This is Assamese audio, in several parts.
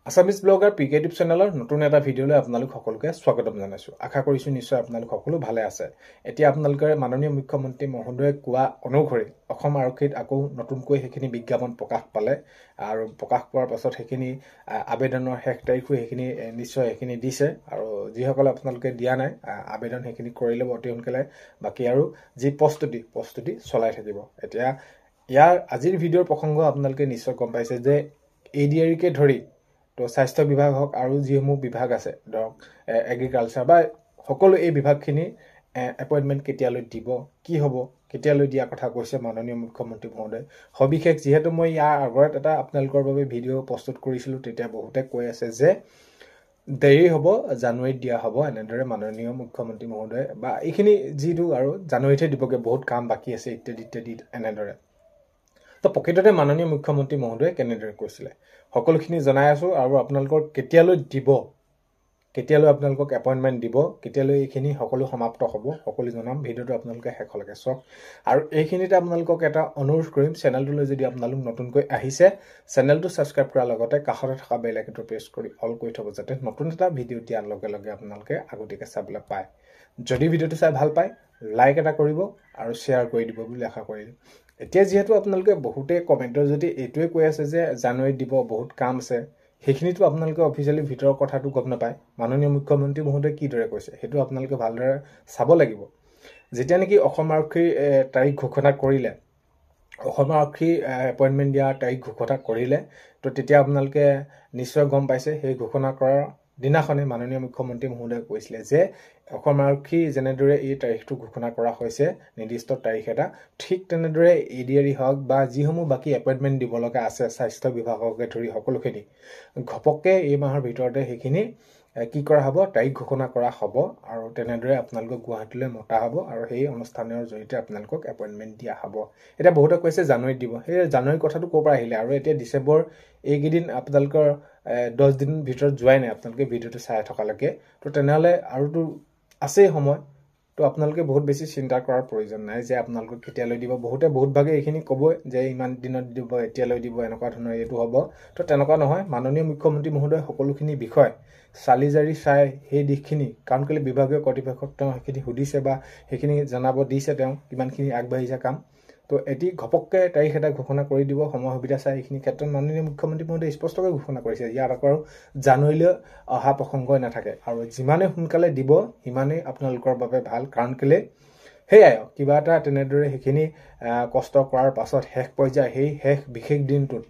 আসামিজ ব্লগাৰ পিকে টিউব চেনেলৰ নতুন এটা ভিডিঅ'লৈ আপোনালোক সকলোকে স্বাগতম জনাইছো। আশা কৰিছো নিশ্চয় আপোনালোক সকলো ভালে আছে। এতিয়া আপোনালোকৰ মাননীয় মুখ্যমন্ত্ৰী মহোদয়ে কোৱা অনুসৰি অসম আৰক্ষীত আকৌ নতুনকৈ সেইখিনি বিজ্ঞাপন প্ৰকাশ পালে আৰু প্ৰকাশ পোৱাৰ পাছত সেইখিনি আবেদনৰ শেষ তাৰিখো সেইখিনি নিশ্চয় সেইখিনি দিছে আৰু যিসকলে আপোনালোকে দিয়া নাই আবেদন সেইখিনি কৰি ল'ব অতি সোনকালে। বাকি আৰু যি প্ৰস্তুতি চলাই থাকিব। এতিয়া ইয়াৰ আজিৰ ভিডিঅ'ৰ প্ৰসংগ আপোনালোকে নিশ্চয় গম পাইছে যে এডিআৰকে ধৰি তো স্বাস্থ্য বিভাগ হওক আৰু যিসমূহ বিভাগ আছে ধৰক এগ্ৰিকালচাৰ বা সকলো এই বিভাগখিনি এপইণ্টমেণ্ট কেতিয়ালৈ দিব, কি হ'ব, কেতিয়ালৈ দিয়া কথা কৈছে মাননীয় মুখ্যমন্ত্ৰী মহোদয়। সবিশেষ যিহেতু মই ইয়াৰ আগত এটা আপোনালোকৰ বাবে ভিডিঅ' প্ৰস্তুত কৰিছিলোঁ, তেতিয়া বহুতে কৈ আছে যে দেৰি হ'ব, জানুৱাৰীত দিয়া হ'ব, এনেদৰে মাননীয় মুখ্যমন্ত্ৰী মহোদয় বা এইখিনি যিটো আৰু জানুৱাৰীতহে দিবগৈ, বহুত কাম বাকী আছে ইত্যাদি এনেদৰে। তো প্ৰকৃততে মাননীয় মুখ্যমন্ত্ৰী মহোদয়ে কেনেদৰে কৈছিলে সকলোখিনি জনাই আছো আৰু আপোনালোকৰ কেতিয়ালৈ দিব, কেতিয়ালৈ আপোনালোকক এপইণ্টমেণ্ট দিব, কেতিয়ালৈ এইখিনি সকলো সমাপ্ত হ'ব সকলো জনাম। ভিডিঅ'টো আপোনালোকে শেষলৈকে চাওক আৰু এইখিনিতে আপোনালোকক এটা অনুৰোধ কৰিম, চেনেলটোলৈ যদি আপোনালোক নতুনকৈ আহিছে চেনেলটো ছাবস্ক্ৰাইব কৰাৰ লগতে কাষতে থকা বেল আইকনটো প্ৰেছ কৰি অল কৰি থ'ব, যাতে নতুন এটা ভিডিঅ' দিয়াৰ লগে লগে আপোনালোকে আগতীয়াকৈ চাবলৈ পায়। যদি ভিডিঅ'টো চাই ভাল পায় লাইক এটা কৰিব আৰু শ্বেয়াৰ কৰি দিব বুলি আশা কৰিম। এতিয়া যিহেতু আপোনালোকে বহুতে কমেণ্টৰ যদি এইটোৱে কৈ আছে যে জানুৱাৰীত দিব, বহুত কাম আছে, সেইখিনিতো আপোনালোকে অফিচিয়েলি ভিতৰৰ কথাটো গম নাপায়। মাননীয় মুখ্যমন্ত্ৰী মহোদয়ে কিদৰে কৈছে সেইটো আপোনালোকে ভালদৰে চাব লাগিব। যেতিয়া নেকি অসম আৰক্ষীৰ তাৰিখ ঘোষণা কৰিলে, অসম আৰক্ষী এপইণ্টমেণ্ট দিয়াৰ তাৰিখ ঘোষণা কৰিলে, তো তেতিয়া আপোনালোকে নিশ্চয় গম পাইছে সেই ঘোষণা কৰাৰ দিনাখনে মাননীয় মুখ্যমন্ত্ৰী মহোদয়ে কৈছিলে যে অসম আৰক্ষী যেনেদৰে এই তাৰিখটো ঘোষণা কৰা হৈছে নিৰ্দিষ্ট তাৰিখ এটা, ঠিক তেনেদৰে এডিআৰই হওক বা যিসমূহ বাকী এপইণ্টমেণ্ট দিব লগা আছে স্বাস্থ্য বিভাগকে ধৰি সকলোখিনি ঘপককে এই মাহৰ ভিতৰতে সেইখিনি কি কৰা হ'ব, তাৰিখ ঘোষণা কৰা হ'ব আৰু তেনেদৰে আপোনালোকক গুৱাহাটীলৈ মতা হ'ব আৰু সেই অনুষ্ঠানৰ জৰিয়তে আপোনালোকক এপইণ্টমেণ্ট দিয়া হ'ব। এতিয়া বহুতে কৈছে জানুৱাৰীত দিব, সেই জানুৱাৰীৰ কথাটো ক'ৰ পৰা আহিলে আৰু এতিয়া ডিচেম্বৰ এইকেইদিন আপোনালোকৰ 10 দিন ভিতৰত যোৱাই নাই আপোনালোকে ভিডিঅ'টো চাই থকালৈকে। তো তেনেহ'লে আৰুতো আছেই সময়, তো আপোনালোকে বহুত বেছি চিন্তা কৰাৰ প্ৰয়োজন নাই যে আপোনালোকক কেতিয়ালৈ দিব। বহুতে বহুত ভাগে এইখিনি ক'বই যে ইমান দিনত দিব, এতিয়ালৈ দিব, এনেকুৱা ধৰণৰ এইটো হ'ব। তো তেনেকুৱা নহয়, মাননীয় মুখ্যমন্ত্ৰী মহোদয় সকলোখিনি বিষয় চালি জাৰি চাই সেই দিশখিনি, কাৰণ কেলৈ বিভাগীয় কৰ্তৃপক্ষক তেওঁ সেইখিনি সুধিছে বা সেইখিনি জনাব দিছে তেওঁ কিমানখিনি আগবাঢ়িছে কাম। তো এটি ঘপককৈ তাৰিখ এটা ঘোষণা কৰি দিব সময় সুবিধা চাই। এইখিনি ক্ষেত্ৰত মাননীয় মুখ্যমন্ত্ৰী মহোদয়ে স্পষ্টকৈ ঘোষণা কৰিছে, ইয়াত আকৌ জানুৱাৰীলৈ অহা প্ৰসংগই নাথাকে আৰু যিমানে সোনকালে দিব সিমানেই আপোনালোকৰ বাবে ভাল। কাৰণ কেলৈ সেয়াই কিবা এটা তেনেদৰে সেইখিনি কষ্ট কৰাৰ পাছত শেষ পৰ্যায় সেই বিশেষ দিনটোত,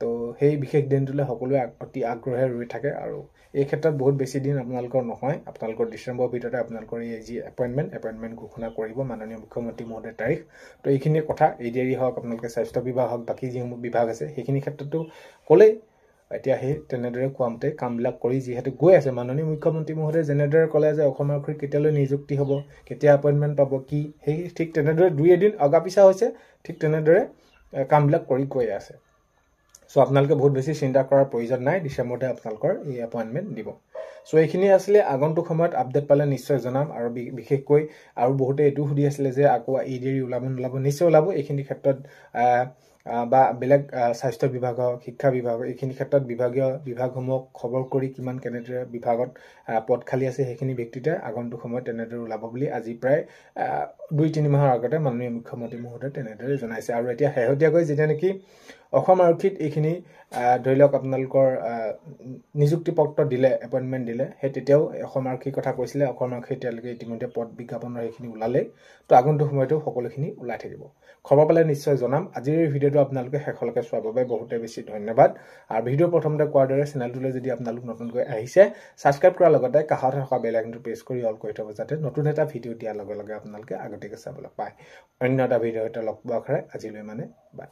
তো সেই বিশেষ দিনটোলৈ সকলোৱে অতি আগ্ৰহে ৰৈ থাকে আৰু এই ক্ষেত্ৰত বহুত বেছি দিন আপোনালোকৰ নহয়, আপোনালোকৰ ডিচেম্বৰৰ ভিতৰতে আপোনালোকৰ এই যি এপইণ্টমেণ্ট ঘোষণা কৰিব মাননীয় মুখ্যমন্ত্ৰী মহোদয়ৰ তাৰিখ। তো এইখিনিয়ে কথা, এডিআৰই হওক আপোনালোকে স্বাস্থ্য বিভাগ হওক বাকী যিসমূহ বিভাগ আছে সেইখিনি ক্ষেত্ৰতো ক'লেই। এতিয়া সেই তেনেদৰে কোৱামতে কামবিলাক কৰি যিহেতু গৈ আছে, মাননীয় মুখ্যমন্ত্ৰী মহোদয়ে যেনেদৰে ক'লে যে অসম আৰক্ষীৰ কেতিয়ালৈ নিযুক্তি হ'ব, কেতিয়া এপইণ্টমেণ্ট পাব, কি সেই ঠিক তেনেদৰে 2-এদিন অগা পিছা হৈছে, ঠিক তেনেদৰে কামবিলাক কৰি গৈ আছে। চ' আপোনালোকে বহুত বেছি চিন্তা কৰাৰ প্ৰয়োজন নাই, ডিচেম্বৰতে আপোনালোকৰ এই এপইণ্টমেণ্ট দিব। চ' এইখিনি আছিলে, আগন্তুক সময়ত আপডেট পালে নিশ্চয় জনাম। আৰু বিশেষকৈ আৰু বহুতে এইটো সুধি আছিলে যে আকৌ এডিআৰই ওলাব নোলাব, নিশ্চয় ওলাব। এইখিনি ক্ষেত্ৰত বা বেলেগ স্বাস্থ্য বিভাগ হওক, শিক্ষা বিভাগ, এইখিনি ক্ষেত্ৰত বিভাগসমূহক খবৰ কৰি কিমান কেনেদৰে বিভাগত পদ খালী আছে সেইখিনি ভিত্তিতে আগন্তুক সময়ত তেনেদৰে ওলাব বুলি আজি প্ৰায় 2-3 মাহৰ আগতে মাননীয় মুখ্যমন্ত্ৰী মহোদয়ে তেনেদৰে জনাইছে। আৰু এতিয়া শেহতীয়াকৈ যেতিয়া নেকি অসম আৰক্ষীত এইখিনি ধৰি লওক আপোনালোকৰ নিযুক্তি পত্ৰ দিলে, এপইণ্টমেণ্ট দিলে, সেই তেতিয়াও অসম আৰক্ষীৰ কথা কৈছিলে। অসম আৰক্ষী এতিয়ালৈকে ইতিমধ্যে পদ বিজ্ঞাপনৰ সেইখিনি ওলালেই, তো আগন্তুক সময়তো সকলোখিনি ওলাই থাকিব। খবৰ পালে নিশ্চয় জনাম। আজিৰ এই ভিডিঅ'টো আপোনালোকে শেষলৈকে চোৱাৰ বাবে বহুতে বেছি ধন্যবাদ। আৰু ভিডিঅ' প্ৰথমতে কোৱাৰ দৰে চেনেলটোলৈ যদি আপোনালোক নতুনকৈ আহিছে ছাবস্ক্ৰাইব কৰাৰ লগতে কাষতে থকা বেল আইকনটো প্ৰেছ কৰি অল কৰি থ'ব, যাতে নতুন এটা ভিডিঅ' দিয়াৰ লগে লগে আপোনালোকে আগতীয়াকৈ চাবলৈ পায়। অন্য এটা ভিডিঅ'তে লগ পোৱাৰ আশাৰে আজিলৈ বাই।